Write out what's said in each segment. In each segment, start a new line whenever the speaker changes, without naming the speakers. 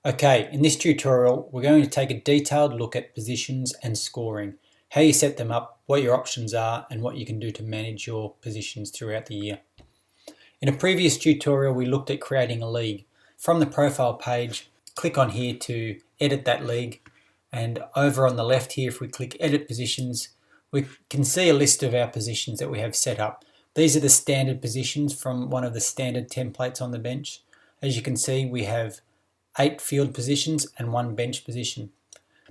Okay, in this tutorial, we're going to take a detailed look at positions and scoring, how you set them up, what your options are, and what you can do to manage your positions throughout the year. In a previous tutorial, we looked at creating a league. From the profile page, click on here to edit that league, and over on the left here, if we click Edit Positions, we can see a list of our positions that we have set up. These are the standard positions from one of the standard templates on the bench. As you can see, we have 8 field positions and 1 bench position.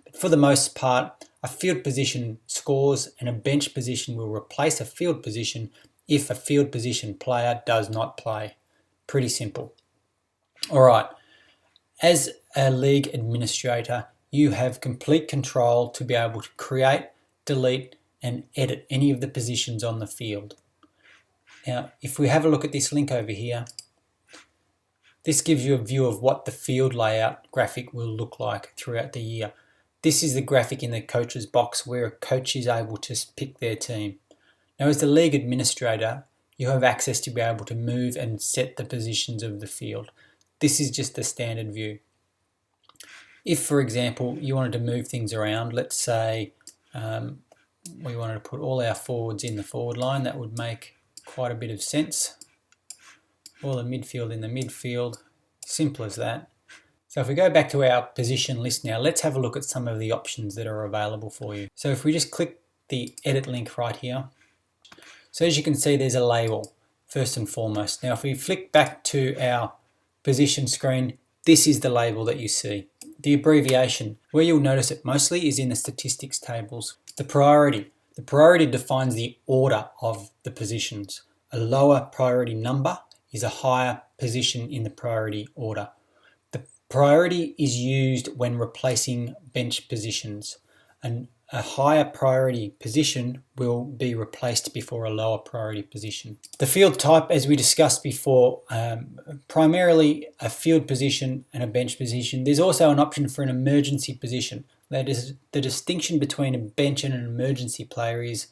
But for the most part, a field position scores and a bench position will replace a field position if a field position player does not play. Pretty simple. Alright, as a league administrator, you have complete control to be able to create, delete and edit any of the positions on the field. Now, if we have a look at this link over here, this gives you a view of what the field layout graphic will look like throughout the year. This is the graphic in the coach's box where a coach is able to pick their team. Now, as the league administrator, you have access to be able to move and set the positions of the field. This is just the standard view. If, for example, you wanted to move things around, let's say we wanted to put all our forwards in the forward line, that would make quite a bit of sense. All the midfield in the midfield, simple as that. So if we go back to our position list now, let's have a look at some of the options that are available for you. So if we just click the edit link right here, so as you can see there's a label first and foremost. Now if we flick back to our position screen, this is the label that you see. The abbreviation, where you'll notice it mostly is in the statistics tables. The priority. The priority defines the order of the positions. A lower priority number is a higher position in the priority order. The priority is used when replacing bench positions, and a higher priority position will be replaced before a lower priority position. The field type, as we discussed before, primarily a field position and a bench position. There's also an option for an emergency position. That is, the distinction between a bench and an emergency player is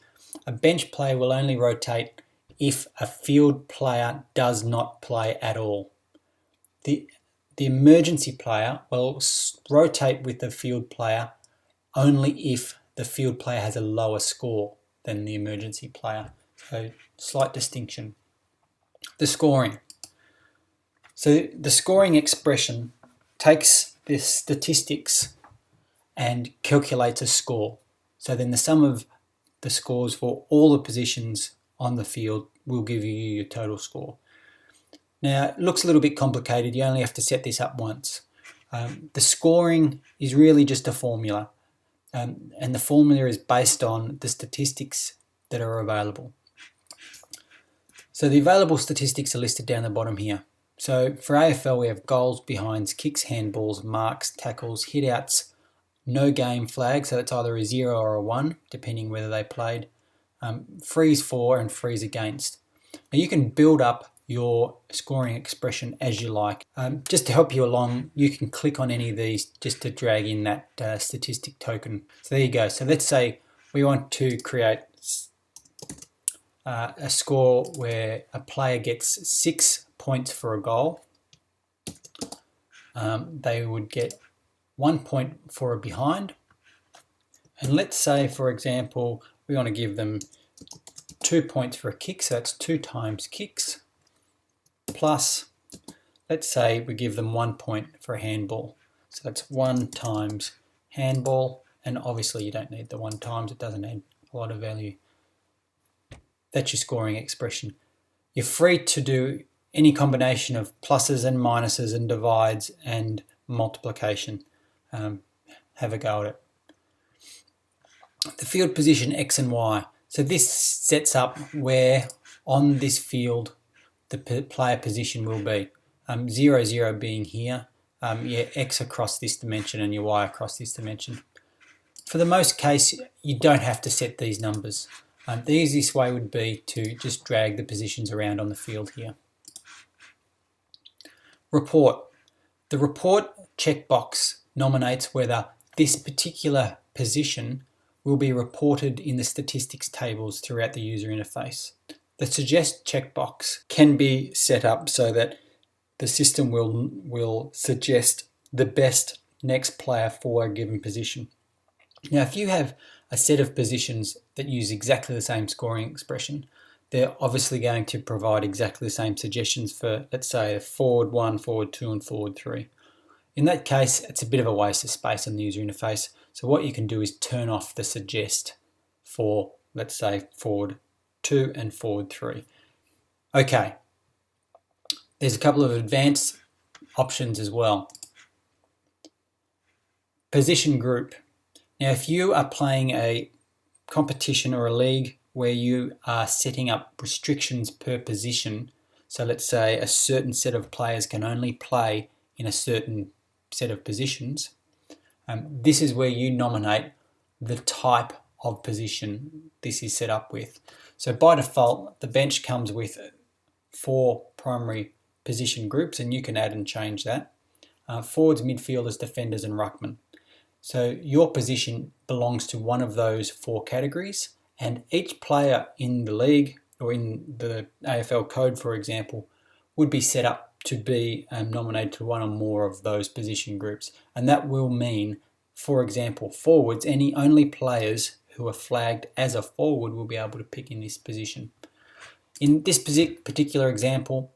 a bench player will only rotate if a field player does not play at all. The emergency player will rotate with the field player only if the field player has a lower score than the emergency player. So, slight distinction. The scoring. So the scoring expression takes the statistics and calculates a score. So then the sum of the scores for all the positions on the field will give you your total score. Now, it looks a little bit complicated. You only have to set this up once. The scoring is really just a formula, and the formula is based on the statistics that are available. So the available statistics are listed down the bottom here. So for AFL, we have goals, behinds, kicks, handballs, marks, tackles, hit-outs, no game flag, so it's either a 0 or a 1, depending whether they played, freeze for and freeze against. Now you can build up your scoring expression as you like. Just to help you along, you can click on any of these just to drag in that statistic token. So there you go. So let's say we want to create a score where a player gets 6 points for a goal. They would get 1 point for a behind. And let's say, for example, we want to give them 2 points for a kick, so that's 2 times kicks, plus, let's say we give them 1 point for a handball, so that's 1 times handball, and obviously you don't need the 1 times, it doesn't add a lot of value. That's your scoring expression. You're free to do any combination of pluses and minuses and divides and multiplication. Have a go at it. The field position X and Y. So this sets up where on this field the player position will be. 0, 0 being here, your X across this dimension and your Y across this dimension. For the most case, you don't have to set these numbers. The easiest way would be to just drag the positions around on the field here. Report. The report checkbox nominates whether this particular position will be reported in the statistics tables throughout the user interface. The suggest checkbox can be set up so that the system will suggest the best next player for a given position. Now, if you have a set of positions that use exactly the same scoring expression, they're obviously going to provide exactly the same suggestions for, let's say, a forward 1, forward 2, and forward 3. In that case, it's a bit of a waste of space on the user interface. So what you can do is turn off the suggest for, let's say, forward 2 and forward 3. Okay, there's a couple of advanced options as well. Position group. Now, if you are playing a competition or a league where you are setting up restrictions per position, so let's say a certain set of players can only play in a certain set of positions, this is where you nominate the type of position this is set up with. So by default, the bench comes with 4 primary position groups, and you can add and change that. Forwards, midfielders, defenders, and ruckman. So your position belongs to one of those 4 categories, and each player in the league or in the AFL code, for example, would be set up to be nominated to one or more of those position groups. And that will mean, for example, forwards, only players who are flagged as a forward will be able to pick in this position. In this particular example,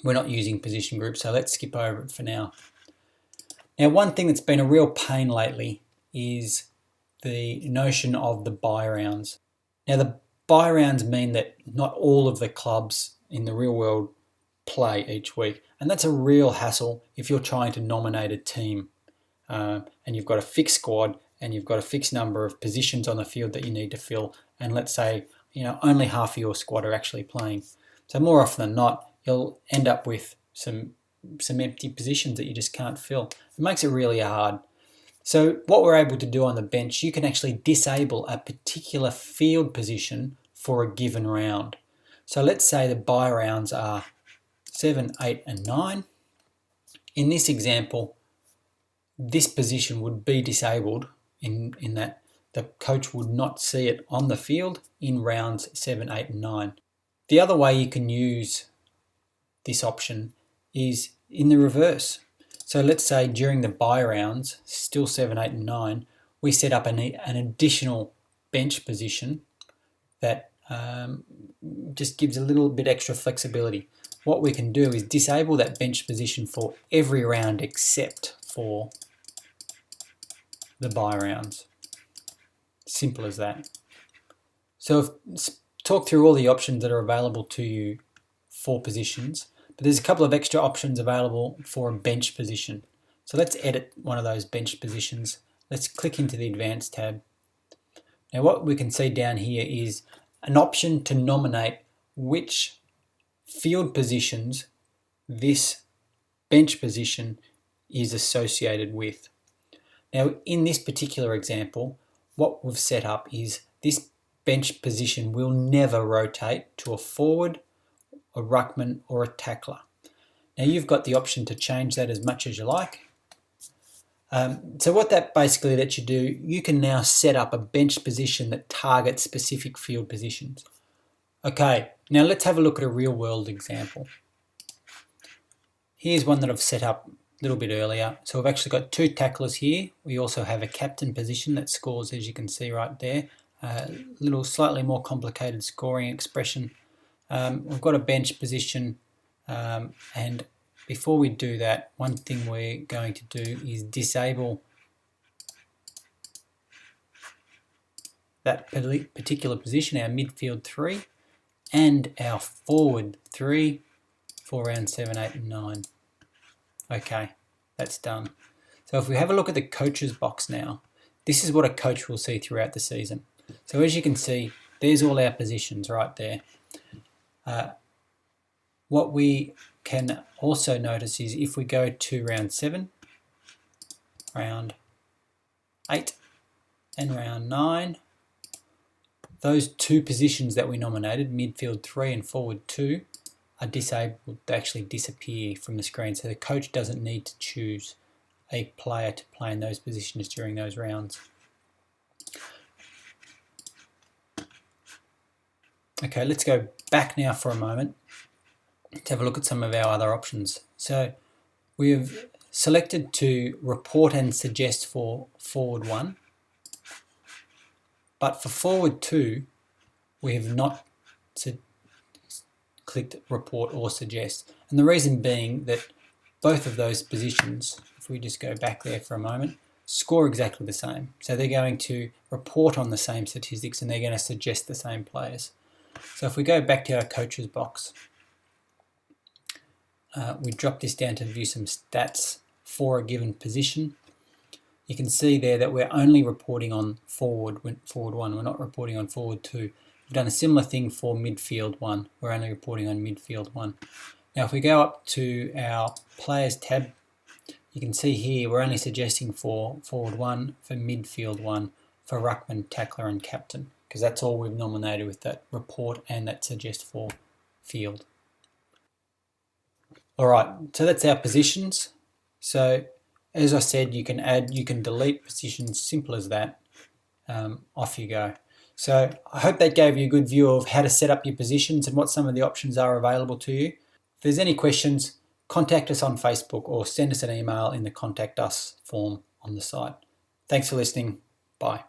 we're not using position groups, so let's skip over it for now. Now, one thing that's been a real pain lately is the notion of the bye rounds. Now, the bye rounds mean that not all of the clubs in the real world play each week, and that's a real hassle if you're trying to nominate a team and you've got a fixed squad and you've got a fixed number of positions on the field that you need to fill, and let's say only half of your squad are actually playing. So more often than not, you'll end up with some empty positions that you just can't fill. It makes it really hard. So what we're able to do on the bench, you can actually disable a particular field position for a given round. So let's say the bye rounds are 7, 8, and 9. In this example, this position would be disabled in that the coach would not see it on the field in rounds 7, 8, and 9. The other way you can use this option is in the reverse. So let's say during the bye rounds, still 7, 8, and 9, we set up an additional bench position that just gives a little bit extra flexibility. What we can do is disable that bench position for every round except for the bye rounds. Simple as that. So talk through all the options that are available to you for positions, but there's a couple of extra options available for a bench position. So let's edit one of those bench positions. Let's click into the Advanced tab. Now what we can see down here is an option to nominate which field positions this bench position is associated with. Now in this particular example, what we've set up is this bench position will never rotate to a forward, a ruckman, or a tackler. Now you've got the option to change that as much as you like. So what that basically lets you do, you can now set up a bench position that targets specific field positions. Okay, now let's have a look at a real world example. Here's one that I've set up a little bit earlier. So we've actually got 2 tacklers here. We also have a captain position that scores, as you can see right there. A little slightly more complicated scoring expression. We've got a bench position, and before we do that, one thing we're going to do is disable that particular position, our midfield 3, and our forward 3 for round 7, 8, and 9. Okay, that's done. So if we have a look at the coaches box now, this is what a coach will see throughout the season. So as you can see, there's all our positions right there. What we can also notice is if we go to round 7, round 8, and round 9, those 2 positions that we nominated, midfield 3 and forward 2, are disabled. They actually disappear from the screen, so the coach doesn't need to choose a player to play in those positions during those rounds. Okay, let's go back now for a moment to have a look at some of our other options. So we've selected to report and suggest for forward 1, but for forward 2, we have not clicked report or suggest. And the reason being that both of those positions, if we just go back there for a moment, score exactly the same. So they're going to report on the same statistics and they're going to suggest the same players. So if we go back to our coaches box, we drop this down to view some stats for a given position. You can see there that we're only reporting on forward 1, we're not reporting on forward 2. We've done a similar thing for midfield 1, we're only reporting on midfield 1. Now if we go up to our players tab, you can see here we're only suggesting for forward 1, for midfield 1, for ruckman, tackler and captain, because that's all we've nominated with that report and that suggest for field. Alright, so that's our positions. So as I said, you can add, you can delete positions, simple as that. Off you go. So I hope that gave you a good view of how to set up your positions and what some of the options are available to you. If there's any questions, contact us on Facebook or send us an email in the Contact Us form on the site. Thanks for listening. Bye.